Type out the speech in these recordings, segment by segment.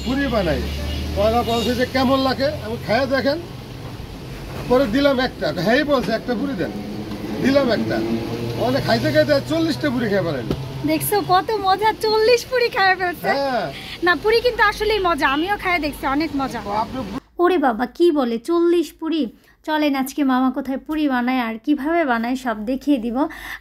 পুরি বানাই। পয়লা বলছে যে কেমন লাগে, আমি খাইয়ে দেখেন। পরে দিলাম একটা, হ্যাঁ বলছে একটা পুরি দেন, দিলাম একটা। অনেক খাইতে খাইতে 40টা পুরি খেয়ে পারেন। দেখছো কত মজা, 40 পুরি খাইয়ে ফেলছে। হ্যাঁ না পুরি কিন্তু আসলেই মজা, আমিও খাইয়ে দেখছি, অনেক মজা। আপনি ওরে বাবা কি বলে 40 পুরি। চলেন আজকে মামা কোথায় পুরি বানায় আর কিভাবে বানায় সব দেখিয়ে দিব,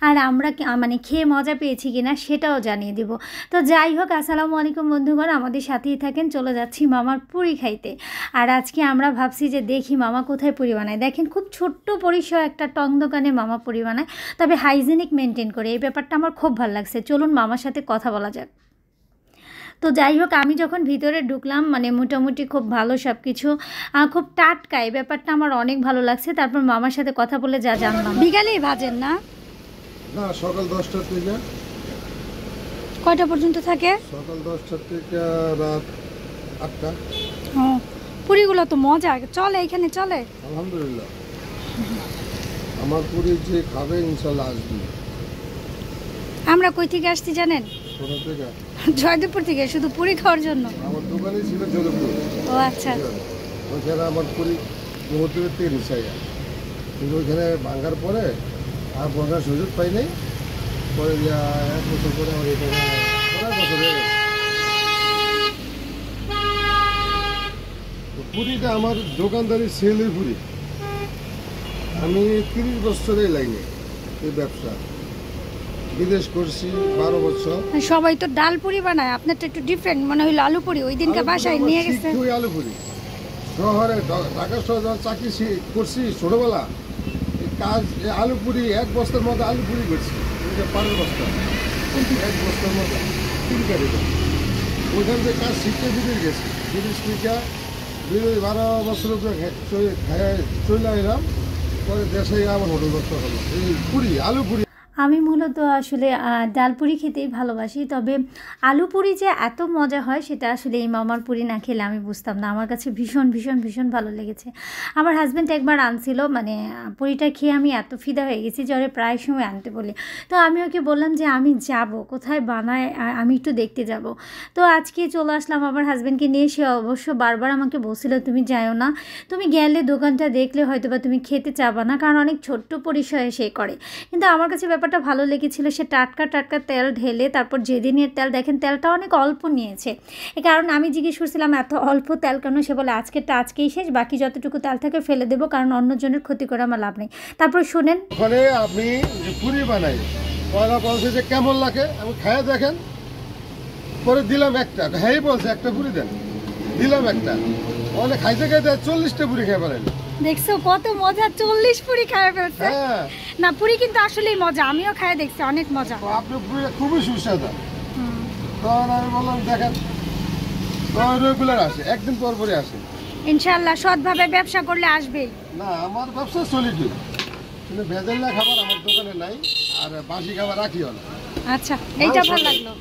আর আমরা মানে খেয়ে মজা পেয়েছি কিনা সেটাও জানিয়ে দিব। তো যাই হোক, আসসালামু আলাইকুম বন্ধুগণ, আমাদের সাথেই থাকেন। চলে যাচ্ছি মামার পুরি খাইতে। আর আজকে আমরা ভাবছি যে দেখি মামা কোথায় পুরি বানায়। দেখেন খুব ছোট্ট পরিসর একটা টং দোকানে মামা পুরি বানায়, তবে হাইজেনিক মেনটেন করে। এই ব্যাপারটা আমার খুব ভালো লাগছে। চলুন মামার সাথে কথা বলা যাক। তো যাই হোক, আমি যখন ভিতরে ঢুকলাম মানে মোটামুটি খুব ভালো সব কিছু, খুব টাটকা, এই ব্যাপারটা আমার অনেক ভালো লাগছে। তারপর মামার সাথে কথা বলে যা জানলাম। বিকালেই ভাজেন না? না, সকাল 10টা থেকে। কয়টা পর্যন্ত থাকে? সকাল 10টা থেকে রাত 8টা। ও, পুরিগুলো তো মজা, চলে এখানে চলে আলহামদুলিল্লাহ। আমার পুরি যে খাবে ইনশাল্লাহ আসবে। আমরা কই থেকে আসছি জানেন? কোথা থেকে? জয়দেবপুর থেকে, শুধু পুরি খাওয়ার জন্য। আমার দোকানেই ছিল জয়দেবপুর। ও আচ্ছা। ওইখানে আমার পুরি মুহূর্তের থেকে নিশ্চয়, কিন্তু ওইখানে ভাঙার পরে আর বসার সুযোগ পাই নাই। পরে 1 বছর পরে আমার এখানে অনেক বছর হয়ে গেছে। পুরিটা আমার দোকানদারি সেলের পুরি। আমি 30 বছরের লাইনে এই ব্যবসা, বিদেশ করছি 12 বছর। সবাই তো ডাল পুরি বানায়, আপনারটা একটু ডিফারেন্ট মনে হইলো। আলু পুরি ওই দিনকে বাসায় নিয়ে গেছে। আলু পুরি শহরে, ঢাকা শহরে চাকরি করছি ছোটবেলা। কাজ আলু পুরি 1 বস্তার মতো আলু পুরি করছি, 5 বস্তা, 1 বস্তার মতো 3 গাড়ি। ওইখান থেকে কাজ শিখতে বিদেশ গেছি। বিদেশ শিখা 12 বছর উপরে চলে এলাম। পরে দেশে আমার হোটেল ব্যবসা হলো এই পুরি, আলু পুরি। আমি মূলত আসলে ডাল পুরি খেতেই ভালোবাসি, তবে আলু পুরি যে এত মজা হয় সেটা আসলে এই মামার পুরি না খেলে আমি বুঝতাম না। আমার কাছে ভীষণ ভীষণ ভীষণ ভালো লেগেছে। আমার হাজব্যান্ড একবার আনছিল, মানে পুরিটা খেয়ে আমি এত ফিদা হয়ে গেছি যে ওরে প্রায় সময় আনতে বলি। তো আমি ওকে বললাম যে আমি যাব, কোথায় বানায় আমি একটু দেখতে যাব। তো আজকে চলে আসলাম আমার হাজব্যান্ডকে নিয়ে। সে অবশ্য বারবার আমাকে বলছিল তুমি যাও না, তুমি গেলে দোকানটা দেখলে হয়তো বা তুমি খেতে চাবা না, কারণ অনেক ছোট্ট পরিসরে সে করে। কিন্তু আমার কাছে ব্যাপারটা ভালো লেগেছিল। সে টাটকা টাটকা তেল ঢেলে, তারপর যেদিনের তেল দেখেন তেলটা অনেক অল্প নিয়েছে। এই কারণ আমি জিজ্ঞেস করছিলাম এত অল্প তেল কেন, সে বলে আজকেরটা আজকেই শেষ, বাকি যতটুকু তেল থাকে ফেলে দেবো, কারণ অন্যজনের ক্ষতি করে আমার লাভ নেই। তারপর শোনেন, ওখানে আপনি পুরি বানাই। পয়লা বলছে যে কেমন লাগে, আমি খাইয়ে দেখেন। পরে দিলাম একটা, হ্যাঁ বলছে একটা পুরি দেন, দিলাম একটা। অনেক খাইতে খাইতে 40টা পুরি খেয়ে পারেন। দেখছো কত মজা, 40 পুরি খাইয়ে ফেলছে। না পুরি কিন্তু আসলেই মজা, আমিও খাইয়ে দেখছি, অনেক মজা। আপনি পুরি খুবই সুস্বাদু। তখন আমি বললাম দেখেন, রেগুলার আসে, একদিন পর পরে আসে। ইনশাআল্লাহ সৎভাবে ব্যবসা করলে আসবেই। না আমার ব্যবসা চলে কি, কিন্তু ভেজাল না খাবার আমার দোকানে নাই, আর বাসি খাবার রাখিও না। আচ্ছা, এইটা ভালো লাগলো।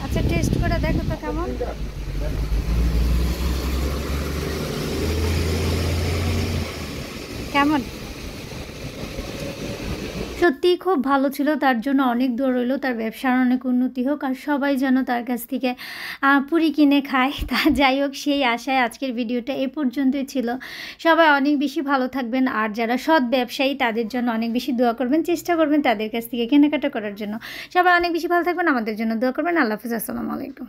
আচ্ছা টেস্ট করে দেখো তো কেমন। কেমন? সত্যিই খুব ভালো ছিল। তার জন্য অনেক দূর রইল, তার ব্যবসার অনেক উন্নতি হোক, আর সবাই যেন তার কাছ থেকে পুরি কিনে খায়। তা যাই হোক, সেই আশায় আজকের ভিডিওটা এ পর্যন্তই ছিল। সবাই অনেক বেশি ভালো থাকবেন, আর যারা সৎ ব্যবসায়ী তাদের জন্য অনেক বেশি দোয়া করবেন, চেষ্টা করবেন তাদের কাছ থেকে কেনাকাটা করার জন্য। সবাই অনেক বেশি ভালো থাকবেন, আমাদের জন্য দোয়া করবেন। আল্লাহ হাফেজ, আসসালামু আলাইকুম।